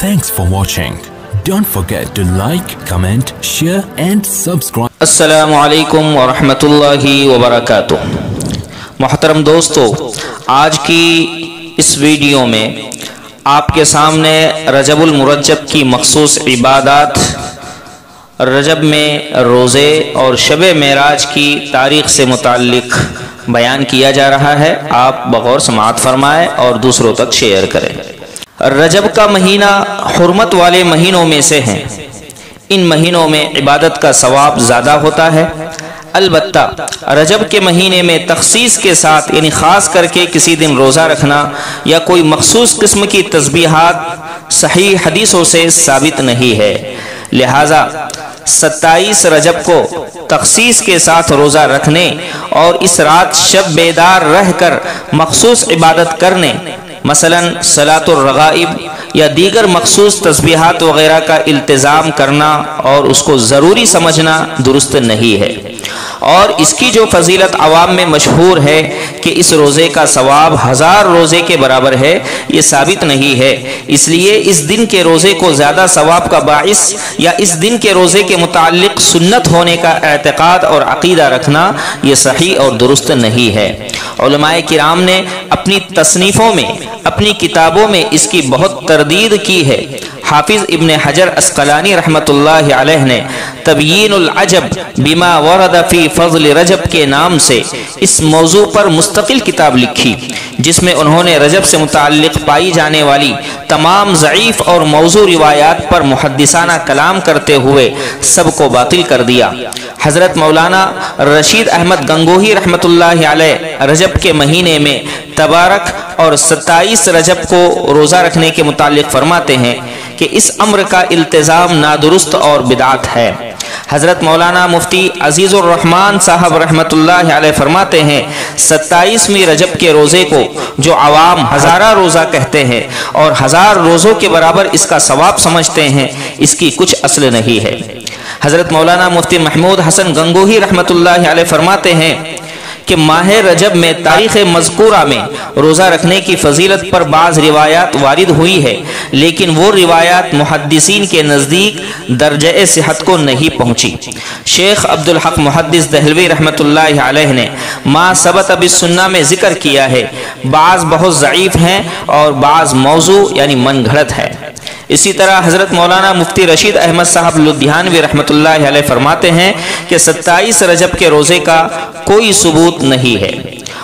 Thanks for watching. Don't forget to like, comment, share and subscribe. السلام علیکم ورحمۃ اللہ وبرکاتہ۔ محترم دوستو، آج کی اس ویڈیو میں آپ کے سامنے رجب المرجب کی مخصوص عبادات، رجب میں روزے اور شب معراج کی تاریخ سے متعلق بیان کیا جا رہا ہے۔ آپ بغور سماعت فرمائیں اور دوسروں تک شیئر کریں۔ رجب کا مہینہ حرمت والے مہینوں میں سے ہے۔ ان مہینوں میں عبادت کا ثواب زیادہ ہوتا ہے۔ البتہ رجب کے مہینے میں تخصیص کے ساتھ یعنی خاص کر کے کسی دن روزہ رکھنا یا کوئی مخصوص قسم کی تسبیحات صحیح حدیثوں سے ثابت نہیں ہے، لہٰذا 27 رجب کو تخصیص کے ساتھ روزہ رکھنے اور اس رات شب بیدار رہ کر مخصوص عبادت کرنے، مثلا صلاۃ الرغائب یا دیگر مخصوص تسبیحات وغیرہ کا التزام کرنا اور اس کو ضروری سمجھنا درست نہیں ہے، اور اس کی جو فضیلت عوام میں مشہور ہے کہ اس روزے کا ثواب 1000 روزے کے برابر ہے، یہ ثابت نہیں ہے۔ اس لیے اس دن کے روزے کو زیادہ ثواب کا باعث یا اس دن کے روزے کے متعلق سنت ہونے کا اعتقاد اور عقیدہ رکھنا یہ صحیح اور درست نہیں ہے۔ علماء کرام نے اپنی تصنیفوں میں، اپنی کتابوں میں اس کی بہت تردید کی ہے۔ حافظ ابن حجر اسقلانی رحمۃ اللہ علیہ نے تبیین العجب بما ورد فی فضل رجب کے نام سے اس موضوع پر مستقل کتاب لکھی، جس میں انہوں نے رجب سے متعلق پائی جانے والی تمام ضعیف اور موضوع روایات پر محدثانہ کلام کرتے ہوئے سب کو باطل کر دیا۔ حضرت مولانا رشید احمد گنگوہی رحمۃ اللہ علیہ رجب کے مہینے میں تبارک اور 27 رجب کو روزہ رکھنے کے متعلق فرماتے ہیں کہ اس امر کا التزام نادرست اور بدعت ہے۔ حضرت مولانا مفتی عزیز الرحمن صاحب رحمۃ اللہ علیہ فرماتے ہیں 27ویں رجب کے روزے کو جو عوام ہزارہ روزہ کہتے ہیں اور 1000 روزوں کے برابر اس کا ثواب سمجھتے ہیں، اس کی کچھ اصل نہیں ہے۔ حضرت مولانا مفتی محمود حسن گنگوہی رحمۃ اللہ علیہ فرماتے ہیں کہ ماہ رجب میں تاریخ مذکورہ میں روزہ رکھنے کی فضیلت پر بعض روایات وارد ہوئی ہے، لیکن وہ روایات محدثین کے نزدیک درجہ صحت کو نہیں پہنچی۔ شیخ عبدالحق محدث دہلوی رحمۃ اللہ علیہ نے ما ثبت بالسنہ میں ذکر کیا ہے، بعض بہت ضعیف ہیں اور بعض موضوع یعنی من گھڑت ہے۔ اسی طرح حضرت مولانا مفتی رشید احمد صاحب لدھیانوی رحمۃ اللہ علیہ فرماتے ہیں کہ 27 رجب کے روزے کا کوئی ثبوت نہیں ہے،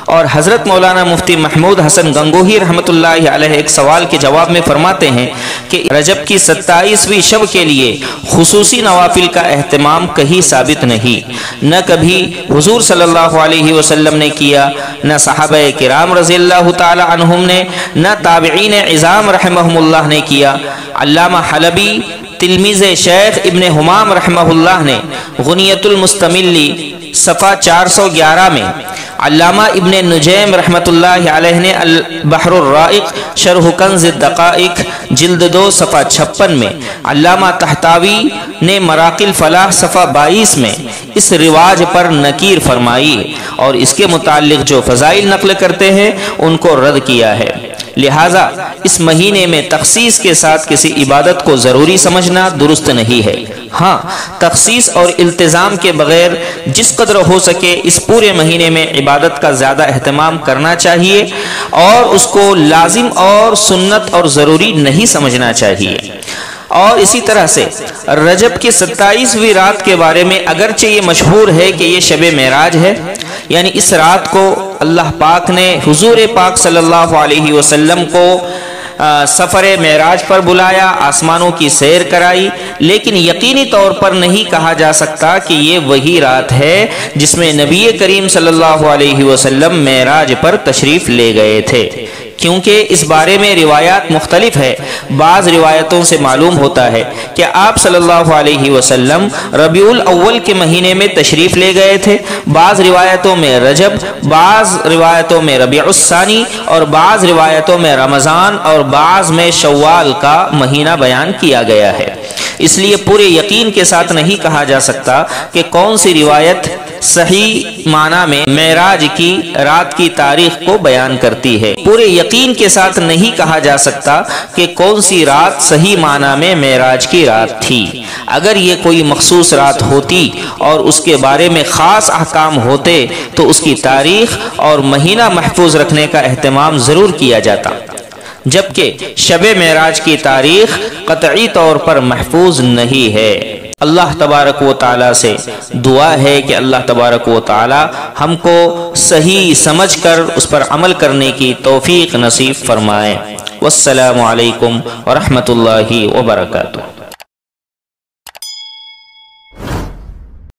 اور حضرت مولانا مفتی محمود حسن گنگوہی رحمۃ اللہ علیہ ایک سوال کے جواب میں فرماتے ہیں کہ رجب کی 27ویں شب کے لیے خصوصی نوافل کا اہتمام کہیں ثابت نہیں، نہ کبھی حضور صلی اللہ علیہ وسلم نے کیا، نہ صحابہ کرام رضی اللہ تعالی عنہم نے، نہ تابعین عظام رحمہم اللہ نے کیا۔ علامہ حلبی تلمیذ شیخ ابن حمام رحمہ اللہ نے غنیت المستملی صفحہ 411 میں، علامہ ابن نجیم رحمۃ اللہ علیہ نے البحر الرائق شرح کنز الدقائق جلد 2 صفحہ 56 میں، علامہ طحطاوی نے مراقی الفلاح صفحہ 22 میں اس رواج پر نکیر فرمائی اور اس کے متعلق جو فضائل نقل کرتے ہیں ان کو رد کیا ہے۔ لہٰذا اس مہینے میں تخصیص کے ساتھ کسی عبادت کو ضروری سمجھنا درست نہیں ہے۔ ہاں، تخصیص اور التزام کے بغیر جس قدر ہو سکے اس پورے مہینے میں عبادت کا زیادہ اہتمام کرنا چاہیے اور اس کو لازم اور سنت اور ضروری نہیں سمجھنا چاہیے۔ اور اسی طرح سے رجب کی 27ویں رات کے بارے میں اگرچہ یہ مشہور ہے کہ یہ شب معراج ہے، یعنی اس رات کو اللہ پاک نے حضور پاک صلی اللہ علیہ وسلم کو سفر معراج پر بلایا، آسمانوں کی سیر کرائی، لیکن یقینی طور پر نہیں کہا جا سکتا کہ یہ وہی رات ہے جس میں نبی کریم صلی اللہ علیہ وسلم معراج پر تشریف لے گئے تھے، کیونکہ اس بارے میں روایات مختلف ہے۔ بعض روایتوں سے معلوم ہوتا ہے کہ آپ صلی اللہ علیہ وسلم ربیع الاول کے مہینے میں تشریف لے گئے تھے، بعض روایتوں میں رجب، بعض روایتوں میں ربیع الثانی اور بعض روایتوں میں رمضان اور بعض میں شوال کا مہینہ بیان کیا گیا ہے۔ اس لیے پورے یقین کے ساتھ نہیں کہا جا سکتا کہ کون سی روایت صحیح معنی میں معراج کی رات کی تاریخ کو بیان کرتی ہے۔ پورے یقین کے ساتھ نہیں کہا جا سکتا کہ کون سی رات صحیح معنی میں معراج کی رات تھی۔ اگر یہ کوئی مخصوص رات ہوتی اور اس کے بارے میں خاص احکام ہوتے تو اس کی تاریخ اور مہینہ محفوظ رکھنے کا اہتمام ضرور کیا جاتا، جبکہ شب معراج کی تاریخ قطعی طور پر محفوظ نہیں ہے۔ اللہ تبارک و تعالی سے دعا ہے کہ اللہ تبارک و تعالی ہم کو صحیح سمجھ کر اس پر عمل کرنے کی توفیق نصیب فرمائے۔ والسلام علیکم ورحمۃ اللہ وبرکاتہ۔